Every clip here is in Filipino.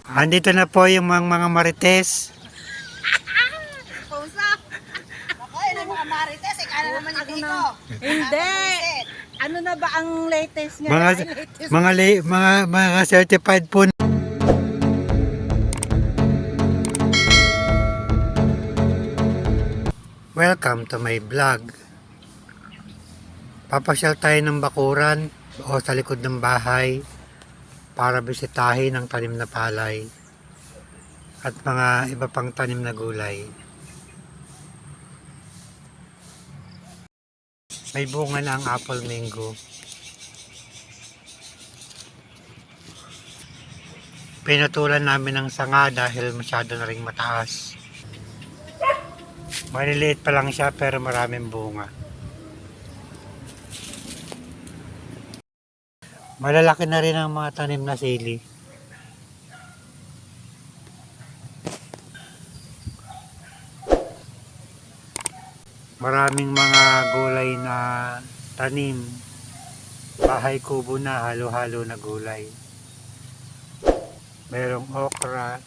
Andito na po yung mga marites. Pusa. Ako, yun ang mga marites. Ikaw na naman yung ko. Hindi. Ano na ba ang latest niya? Mga Latest. mga certified po. Welcome to my vlog. Papasyal tayo ng bakuran o sa likod ng bahay para bisitahin ang tanim na palay at mga iba pang tanim na gulay. May bunga na ang apple mango. Pinutulan namin ng sanga dahil masyado na ring mataas. Maliliit pa lang siya pero maraming bunga. Malalaki na rin ang mga tanim na sili. Maraming mga gulay na tanim. Bahay kubo na, halo-halo na gulay. Merong okra,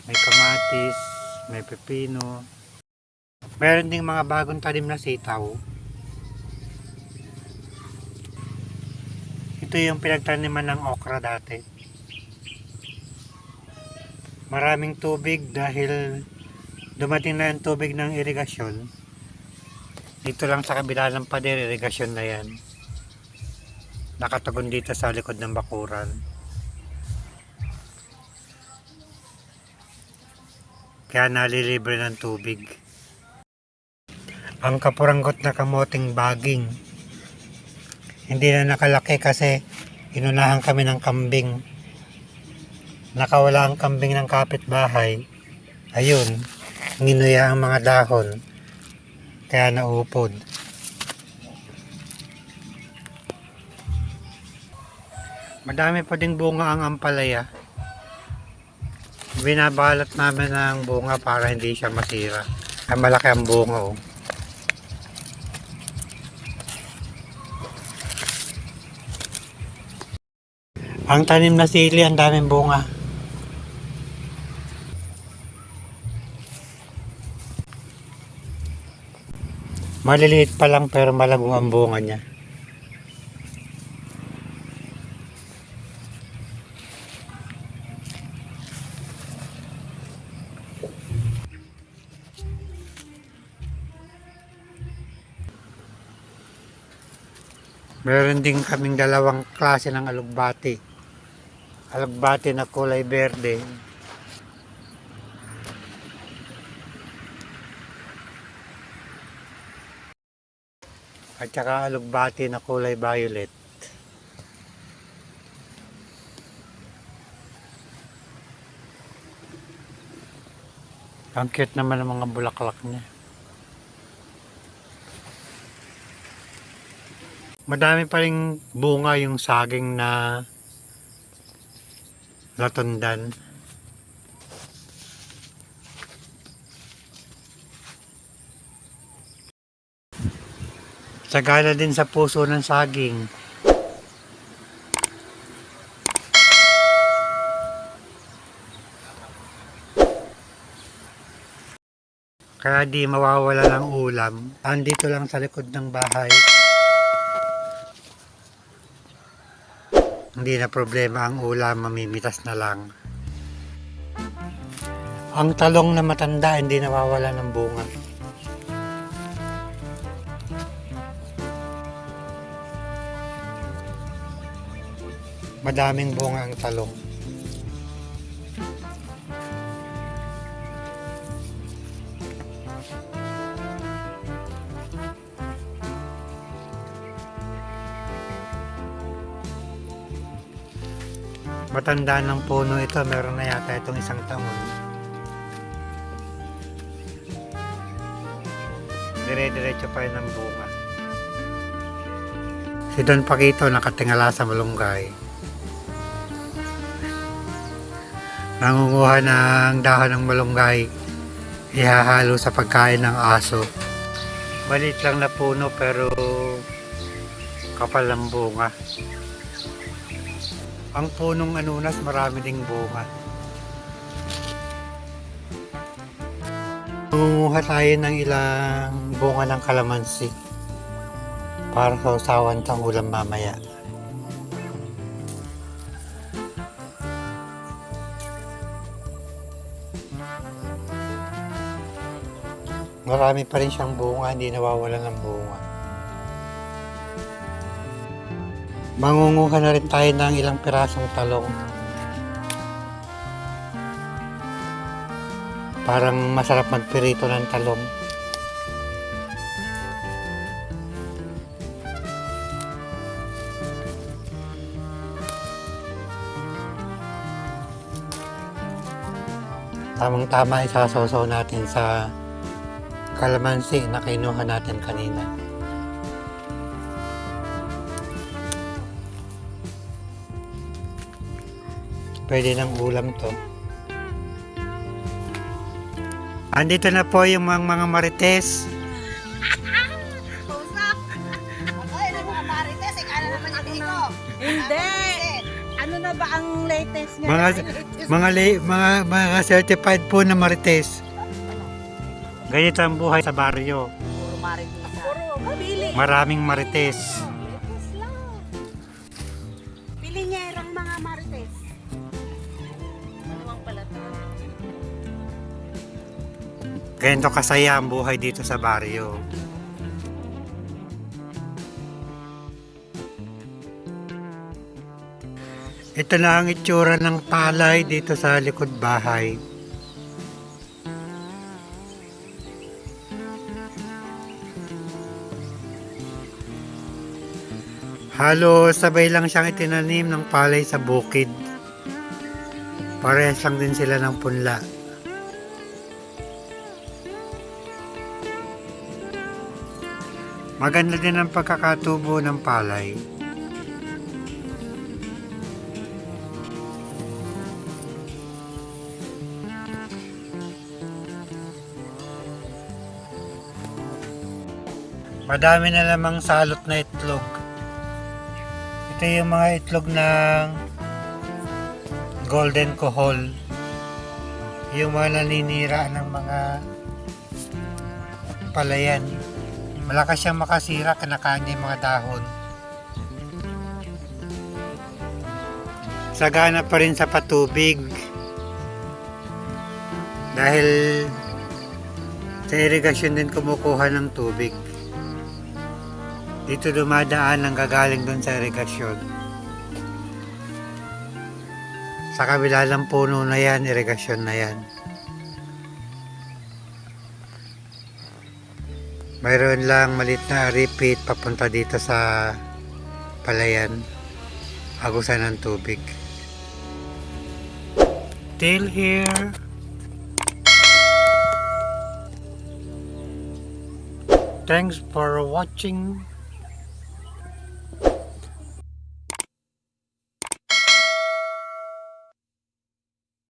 may kamatis, may pepino. Meron ding mga bagong tanim na sitaw. Ito yung pinagtaniman ng okra dati. Maraming tubig dahil dumating na yung tubig ng irigasyon. Dito lang sa kabila ng pader, irigasyon na yan. Nakatagon dito sa likod ng bakuran. Kaya nalilibre ng tubig. Ang kapuranggot na kamoting baging. Hindi na nakalaki kasi inunahan kami ng kambing. Nakawala ang kambing ng kapitbahay. Ayun, nginuya ang mga dahon. Kaya naupod. Madami pa ding bunga ang ampalaya. Binabalat namin ng bunga para hindi siya masira. Ay malaki ang bunga oh. Ang tanim na sili, ang daming bunga. Maliliit pa lang pero malagong ang bunga niya. Meron din kaming dalawang klase ng alugbati. Alugbati na kulay berde. At saka alugbati na kulay violet. Ang cute naman ng mga bulaklak niya. Madami pa ring bunga yung saging na latundan. Sagana din sa puso ng saging. Kaya di mawawala ng ulam. Andito lang sa likod ng bahay. Hindi na problema ang ulam, mamimitas na lang. Ang talong na matanda, hindi nawawala ng bunga. Madaming bunga ang talong. Matanda ng puno ito, meron na yata itong isang taon. Dire-diretso pa yun ng bunga. Si Don Paquito nakatingala sa malunggay. Nangunguha ng dahon ng malunggay, ihahalo sa pagkain ng aso. Maliit lang na puno pero kapal ng bunga. Ang punong anunas, marami ding bunga. Mangunguha tayo ng ilang bunga ng kalamansi para sa usawan tang ulam mamaya. Marami pa rin siyang bunga, hindi nawawalan ng bunga. Mangunguha na rin tayo ng ilang pirasong talong. Parang masarap magpirito ng talong. Tamang-tama isasaw natin sa kalamansi na kinuha natin kanina. Pwede ng ulam to. Andito na po yung mga marites. Tusok. Ay, ng mga marites, ikala naman yung dito. Hindi. Ano na ba ang latest niya? Mga certified po na marites. Ganito ang buhay sa baryo. Puro marites. Puro, mabili. Maraming marites. Latest lang. Pilinyerang mga marites. Manuwang pala to. Ganito kasaya ang buhay dito sa baryo. Ito na ang itsura ng palay dito sa likod bahay. Halos sabay lang siyang itinanim ng palay sa bukid. Parehas lang din sila ng punla. Maganda din ang pagkakatubo ng palay. Madami na lamang salot na itlog. Ito yung mga itlog ng golden kohol. Yung mga naninira ng mga palayan. Malakas siyang makasira, kinakain niya yung mga dahon. Sagana pa rin sa patubig. Dahil sa irigasyon din kumukuha ng tubig. Dito dumadaan ang gagaling doon sa irigasyon. Sa kabila ng puno na yan, irigasyon na yan. Mayroon lang malit na repeat papunta dito sa palayan. Agusan ng tubig. Till here. Thanks for watching.